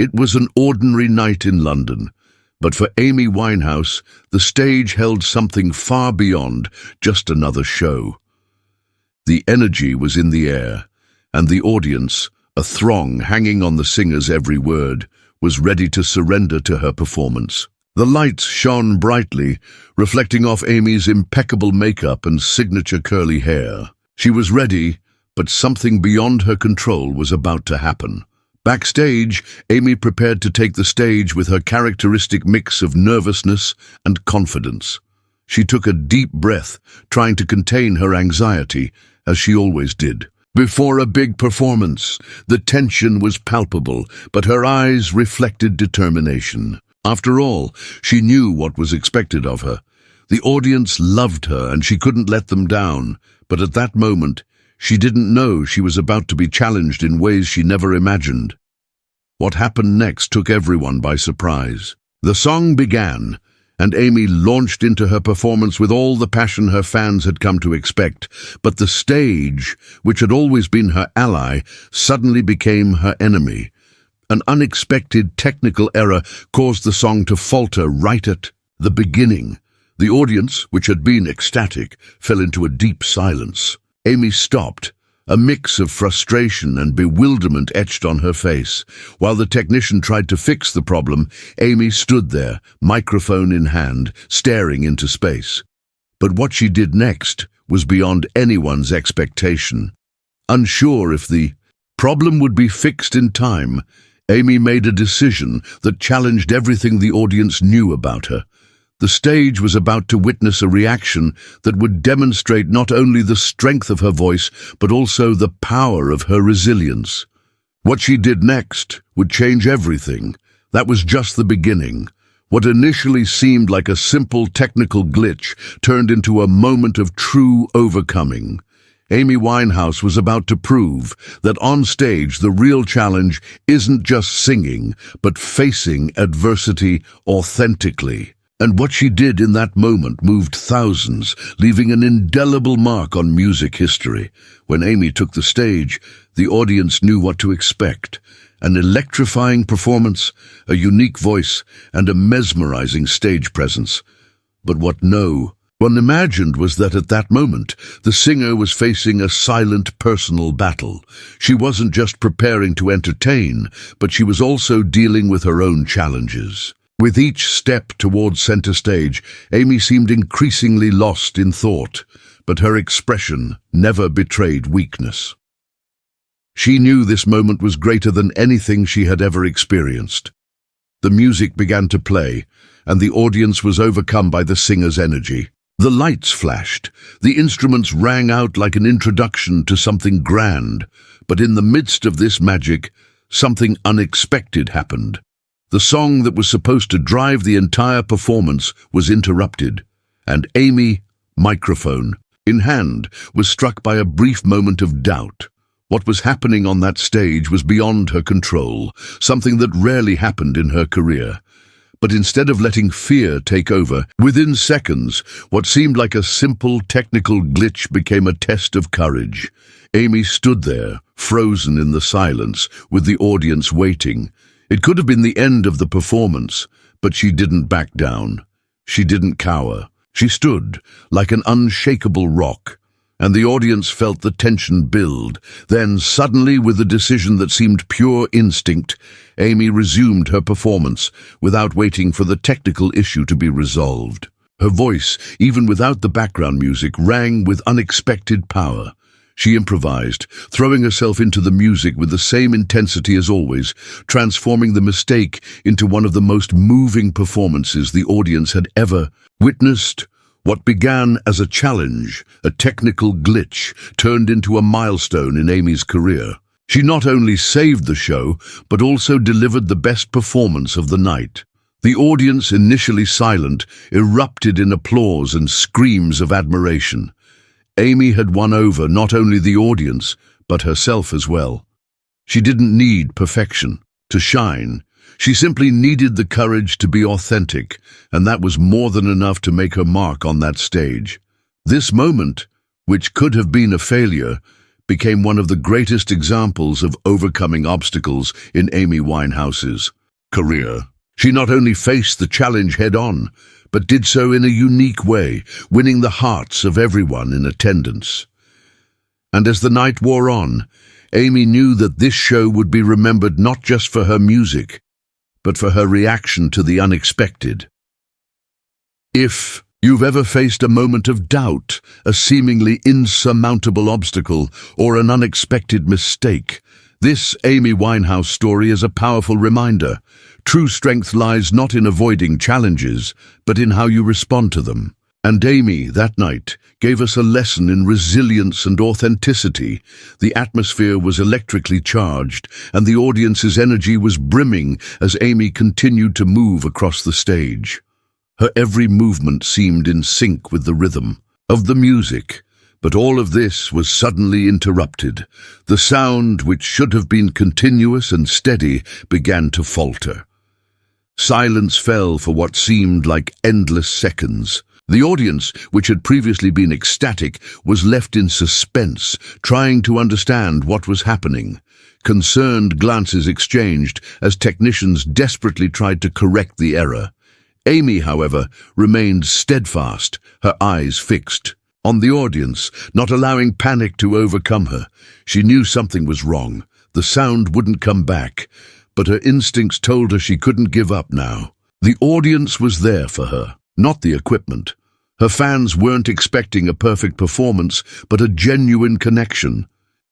It was an ordinary night in London, but for Amy Winehouse, the stage held something far beyond just another show. The energy was in the air, and the audience, a throng hanging on the singer's every word, was ready to surrender to her performance. The lights shone brightly, reflecting off Amy's impeccable makeup and signature curly hair. She was ready, but something beyond her control was about to happen. Backstage, Amy prepared to take the stage with her characteristic mix of nervousness and confidence. She took a deep breath, trying to contain her anxiety, as she always did. Before a big performance, the tension was palpable, but her eyes reflected determination. After all, she knew what was expected of her. The audience loved her, and she couldn't let them down. But at that moment, she didn't know she was about to be challenged in ways she never imagined. What happened next took everyone by surprise. The song began, and Amy launched into her performance with all the passion her fans had come to expect. But the stage, which had always been her ally, suddenly became her enemy. An unexpected technical error caused the song to falter right at the beginning. The audience, which had been ecstatic, fell into a deep silence. Amy stopped. A mix of frustration and bewilderment etched on her face. While the technician tried to fix the problem, Amy stood there, microphone in hand, staring into space. But what she did next was beyond anyone's expectation. Unsure if the problem would be fixed in time, Amy made a decision that challenged everything the audience knew about her. The stage was about to witness a reaction that would demonstrate not only the strength of her voice, but also the power of her resilience. What she did next would change everything. That was just the beginning. What initially seemed like a simple technical glitch turned into a moment of true overcoming. Amy Winehouse was about to prove that on stage the real challenge isn't just singing, but facing adversity authentically. And what she did in that moment moved thousands, leaving an indelible mark on music history. When Amy took the stage, the audience knew what to expect. An electrifying performance, a unique voice, and a mesmerizing stage presence. But what no one imagined was that at that moment, the singer was facing a silent personal battle. She wasn't just preparing to entertain, but she was also dealing with her own challenges. With each step towards center stage, Amy seemed increasingly lost in thought, but her expression never betrayed weakness. She knew this moment was greater than anything she had ever experienced. The music began to play, and the audience was overcome by the singer's energy. The lights flashed, the instruments rang out like an introduction to something grand, but in the midst of this magic, something unexpected happened. The song that was supposed to drive the entire performance was interrupted, and Amy, microphone in hand, was struck by a brief moment of doubt. What was happening on that stage was beyond her control, something that rarely happened in her career. But instead of letting fear take over, within seconds, what seemed like a simple technical glitch became a test of courage. Amy stood there, frozen in the silence, with the audience waiting. It could have been the end of the performance, but she didn't back down. She didn't cower. She stood like an unshakable rock, and the audience felt the tension build. Then, suddenly, with a decision that seemed pure instinct, Amy resumed her performance without waiting for the technical issue to be resolved. Her voice, even without the background music, rang with unexpected power. She improvised, throwing herself into the music with the same intensity as always, transforming the mistake into one of the most moving performances the audience had ever witnessed. What began as a challenge, a technical glitch, turned into a milestone in Amy's career. She not only saved the show, but also delivered the best performance of the night. The audience, initially silent, erupted in applause and screams of admiration. Amy had won over not only the audience, but herself as well. She didn't need perfection to shine. She simply needed the courage to be authentic, and that was more than enough to make her mark on that stage. This moment, which could have been a failure, became one of the greatest examples of overcoming obstacles in Amy Winehouse's career. She not only faced the challenge head-on, but did so in a unique way, winning the hearts of everyone in attendance. And as the night wore on, Amy knew that this show would be remembered not just for her music, but for her reaction to the unexpected. If you've ever faced a moment of doubt, a seemingly insurmountable obstacle, or an unexpected mistake, this Amy Winehouse story is a powerful reminder. True strength lies not in avoiding challenges, but in how you respond to them. And Amy, that night, gave us a lesson in resilience and authenticity. The atmosphere was electrically charged, and the audience's energy was brimming as Amy continued to move across the stage. Her every movement seemed in sync with the rhythm of the music, but all of this was suddenly interrupted. The sound, which should have been continuous and steady, began to falter. Silence fell for what seemed like endless seconds. The audience, which had previously been ecstatic, was left in suspense, trying to understand what was happening. Concerned glances exchanged as technicians desperately tried to correct the error. Amy, however, remained steadfast, her eyes fixed on the audience, not allowing panic to overcome her. She knew something was wrong. The sound wouldn't come back, but her instincts told her she couldn't give up now. The audience was there for her, not the equipment. Her fans weren't expecting a perfect performance, but a genuine connection.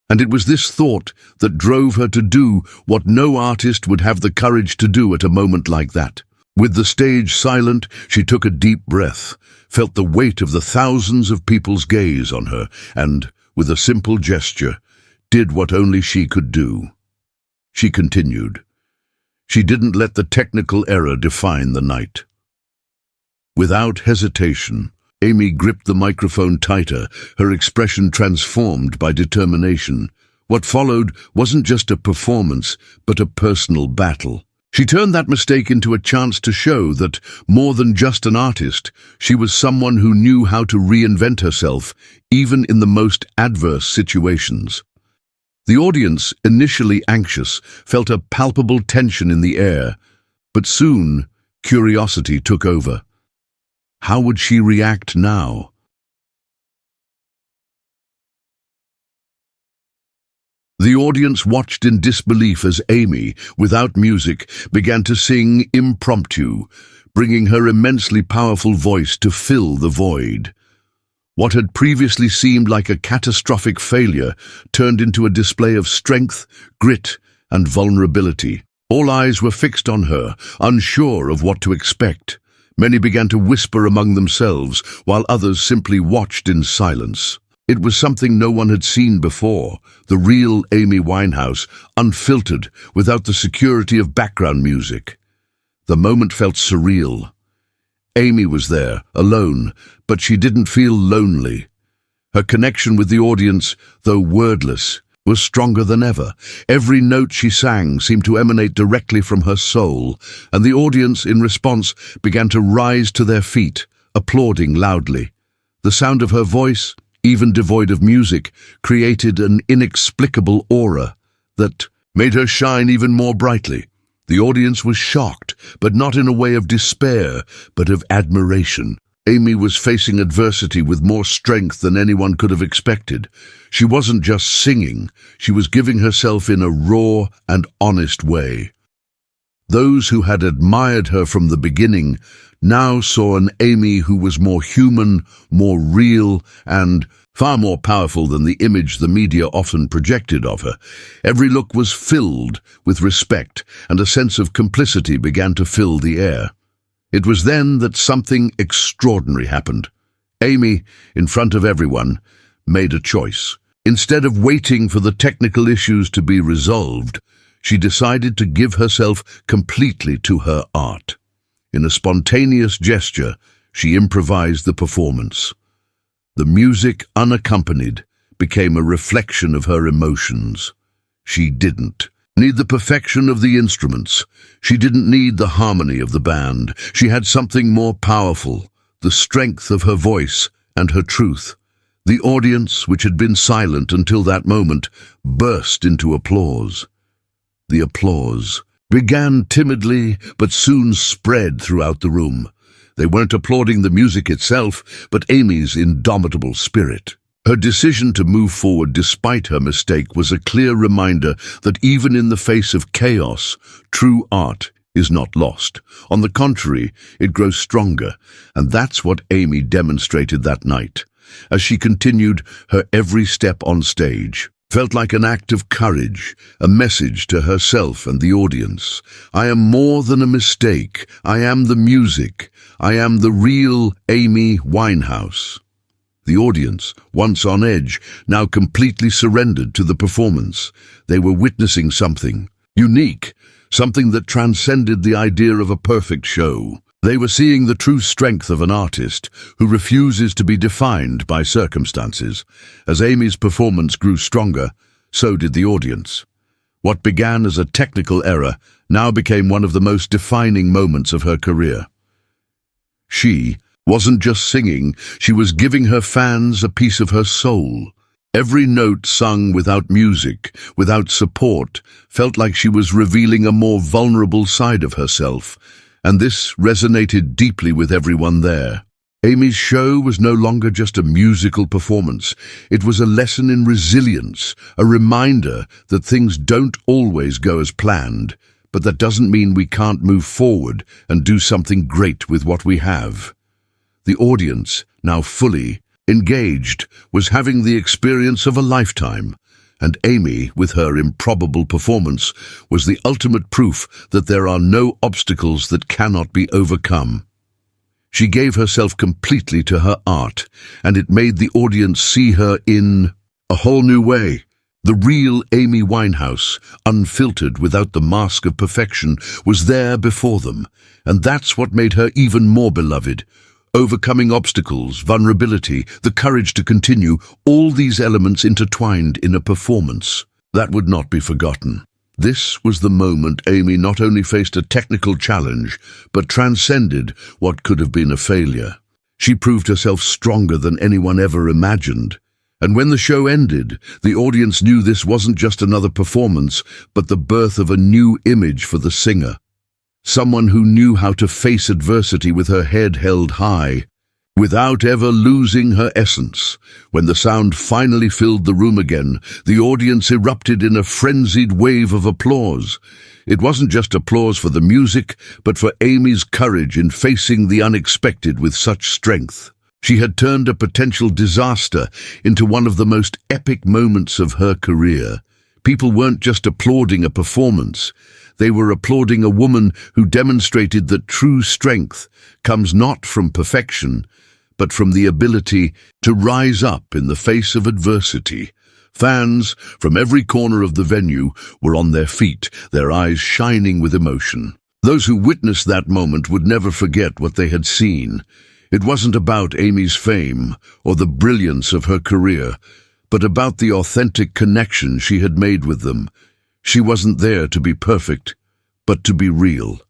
And it was this thought that drove her to do what no artist would have the courage to do at a moment like that. With the stage silent, she took a deep breath, felt the weight of the thousands of people's gaze on her, and, with a simple gesture, did what only she could do. She continued. She didn't let the technical error define the night. Without hesitation, Amy gripped the microphone tighter, her expression transformed by determination. What followed wasn't just a performance, but a personal battle. She turned that mistake into a chance to show that, more than just an artist, she was someone who knew how to reinvent herself, even in the most adverse situations. The audience, initially anxious, felt a palpable tension in the air, but soon curiosity took over. How would she react now? The audience watched in disbelief as Amy, without music, began to sing impromptu, bringing her immensely powerful voice to fill the void. What had previously seemed like a catastrophic failure turned into a display of strength, grit, and vulnerability. All eyes were fixed on her, unsure of what to expect. Many began to whisper among themselves, while others simply watched in silence. It was something no one had seen before, the real Amy Winehouse, unfiltered, without the security of background music. The moment felt surreal. Amy was there, alone, but she didn't feel lonely. Her connection with the audience, though wordless, was stronger than ever. Every note she sang seemed to emanate directly from her soul, and the audience, in response, began to rise to their feet, applauding loudly. The sound of her voice, even devoid of music, created an inexplicable aura that made her shine even more brightly. The audience was shocked, but not in a way of despair, but of admiration. Amy was facing adversity with more strength than anyone could have expected. She wasn't just singing, she was giving herself in a raw and honest way. Those who had admired her from the beginning now saw an Amy who was more human, more real, and far more powerful than the image the media often projected of her. Every look was filled with respect, and a sense of complicity began to fill the air. It was then that something extraordinary happened. Amy, in front of everyone, made a choice. Instead of waiting for the technical issues to be resolved, she decided to give herself completely to her art. In a spontaneous gesture, she improvised the performance. The music, unaccompanied, became a reflection of her emotions. She didn't need the perfection of the instruments. She didn't need the harmony of the band. She had something more powerful, the strength of her voice and her truth. The audience, which had been silent until that moment, burst into applause. The applause began timidly, but soon spread throughout the room. They weren't applauding the music itself, but Amy's indomitable spirit. Her decision to move forward despite her mistake was a clear reminder that even in the face of chaos, true art is not lost. On the contrary, it grows stronger, and that's what Amy demonstrated that night. As she continued, her every step on stage felt like an act of courage, a message to herself and the audience. I am more than a mistake. I am the music. I am the real Amy Winehouse. The audience, once on edge, now completely surrendered to the performance. They were witnessing something unique, something that transcended the idea of a perfect show. They were seeing the true strength of an artist who refuses to be defined by circumstances. As Amy's performance grew stronger, so did the audience. What began as a technical error now became one of the most defining moments of her career. She wasn't just singing, she was giving her fans a piece of her soul. Every note sung without music, without support, felt like she was revealing a more vulnerable side of herself, and this resonated deeply with everyone there. Amy's show was no longer just a musical performance. It was a lesson in resilience, a reminder that things don't always go as planned, but that doesn't mean we can't move forward and do something great with what we have. The audience, now fully engaged, was having the experience of a lifetime, and Amy, with her improbable performance, was the ultimate proof that there are no obstacles that cannot be overcome. She gave herself completely to her art, and it made the audience see her in a whole new way. The real Amy Winehouse, unfiltered without the mask of perfection, was there before them, and that's what made her even more beloved. Overcoming obstacles, vulnerability, the courage to continue, all these elements intertwined in a performance that would not be forgotten. This was the moment Amy not only faced a technical challenge, but transcended what could have been a failure. She proved herself stronger than anyone ever imagined. And when the show ended, the audience knew this wasn't just another performance, but the birth of a new image for the singer. Someone who knew how to face adversity with her head held high, without ever losing her essence. When the sound finally filled the room again, the audience erupted in a frenzied wave of applause. It wasn't just applause for the music, but for Amy's courage in facing the unexpected with such strength. She had turned a potential disaster into one of the most epic moments of her career. People weren't just applauding a performance. They were applauding a woman who demonstrated that true strength comes not from perfection, but from the ability to rise up in the face of adversity. Fans from every corner of the venue were on their feet, their eyes shining with emotion. Those who witnessed that moment would never forget what they had seen. It wasn't about Amy's fame or the brilliance of her career, but about the authentic connection she had made with them. She wasn't there to be perfect, but to be real.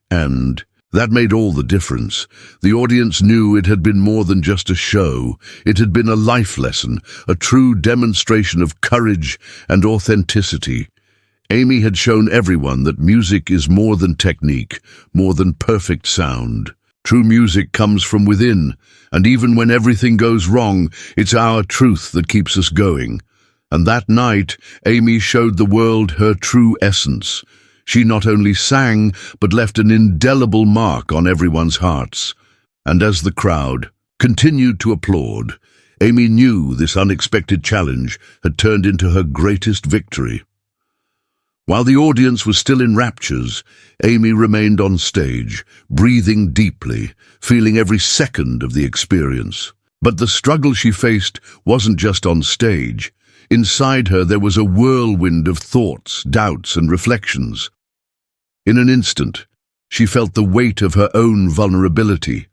And that made all the difference. The audience knew it had been more than just a show. It had been a life lesson, a true demonstration of courage and authenticity. Amy had shown everyone that music is more than technique, more than perfect sound. True music comes from within, and even when everything goes wrong, it's our truth that keeps us going. And that night, Amy showed the world her true essence. She not only sang, but left an indelible mark on everyone's hearts. And as the crowd continued to applaud, Amy knew this unexpected challenge had turned into her greatest victory. While the audience was still in raptures, Amy remained on stage, breathing deeply, feeling every second of the experience. But the struggle she faced wasn't just on stage. Inside her there was a whirlwind of thoughts, doubts, and reflections. In an instant, she felt the weight of her own vulnerability.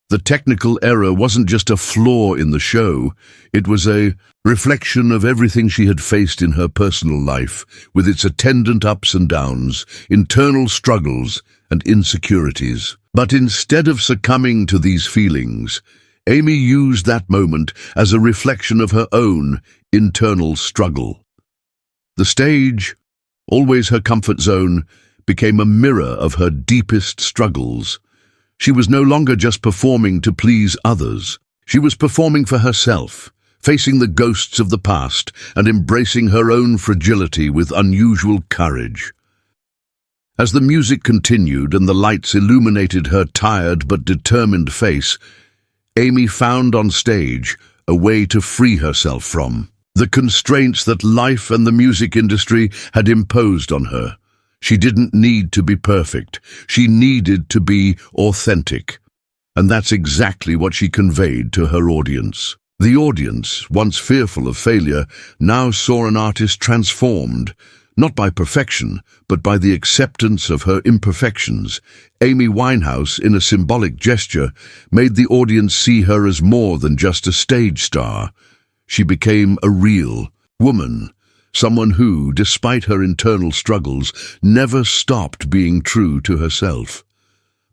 The technical error wasn't just a flaw in the show, it was a reflection of everything she had faced in her personal life, with its attendant ups and downs, internal struggles, and insecurities. But instead of succumbing to these feelings, Amy used that moment as a reflection of her own internal struggle. The stage, always her comfort zone, became a mirror of her deepest struggles. She was no longer just performing to please others. She was performing for herself, facing the ghosts of the past and embracing her own fragility with unusual courage. As the music continued and the lights illuminated her tired but determined face, Amy found on stage a way to free herself from the constraints that life and the music industry had imposed on her. She didn't need to be perfect. She needed to be authentic. And that's exactly what she conveyed to her audience. The audience, once fearful of failure, now saw an artist transformed, not by perfection, but by the acceptance of her imperfections. Amy Winehouse, in a symbolic gesture, made the audience see her as more than just a stage star. She became a real woman, someone who, despite her internal struggles, never stopped being true to herself.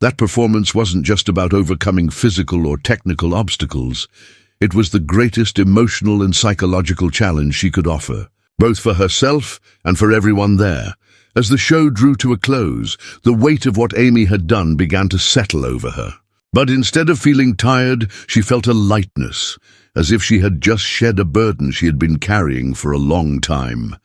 That performance wasn't just about overcoming physical or technical obstacles. It was the greatest emotional and psychological challenge she could offer, both for herself and for everyone there. As the show drew to a close, the weight of what Amy had done began to settle over her. But instead of feeling tired, she felt a lightness, as if she had just shed a burden she had been carrying for a long time.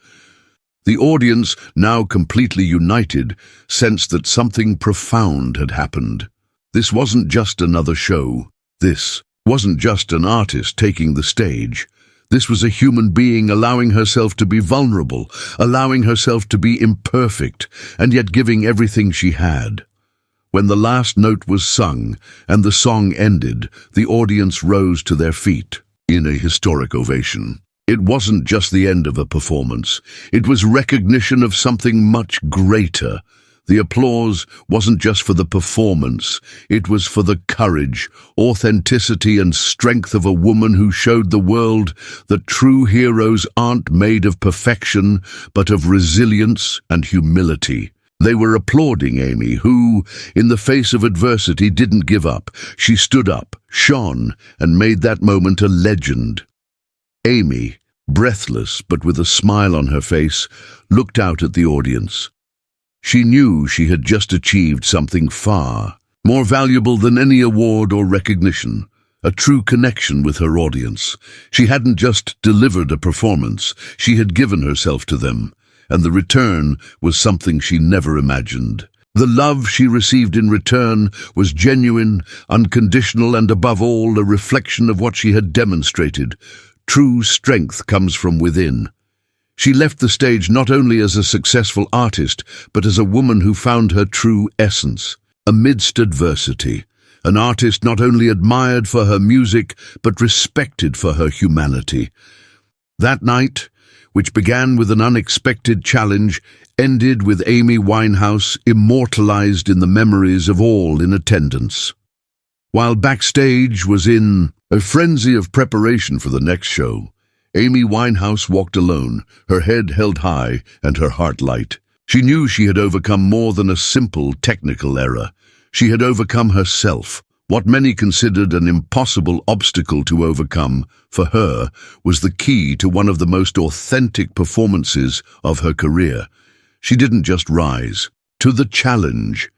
The audience, now completely united, sensed that something profound had happened. This wasn't just another show. This wasn't just an artist taking the stage. This was a human being allowing herself to be vulnerable, allowing herself to be imperfect, and yet giving everything she had. When the last note was sung and the song ended, the audience rose to their feet in a historic ovation. It wasn't just the end of a performance. It was recognition of something much greater. The applause wasn't just for the performance. It was for the courage, authenticity, and strength of a woman who showed the world that true heroes aren't made of perfection, but of resilience and humility. They were applauding Amy, who, in the face of adversity, didn't give up. She stood up, shone, and made that moment a legend. Amy, breathless but with a smile on her face, looked out at the audience. She knew she had just achieved something far more valuable than any award or recognition, a true connection with her audience. She hadn't just delivered a performance, she had given herself to them, and the return was something she never imagined. The love she received in return was genuine, unconditional, and above all, a reflection of what she had demonstrated. True strength comes from within. She left the stage not only as a successful artist, but as a woman who found her true essence. Amidst adversity, an artist not only admired for her music, but respected for her humanity. That night, which began with an unexpected challenge, ended with Amy Winehouse immortalized in the memories of all in attendance. While backstage was in a frenzy of preparation for the next show, Amy Winehouse walked alone, her head held high and her heart light. She knew she had overcome more than a simple technical error. She had overcome herself. What many considered an impossible obstacle to overcome, for her, was the key to one of the most authentic performances of her career. She didn't just rise to the challenge.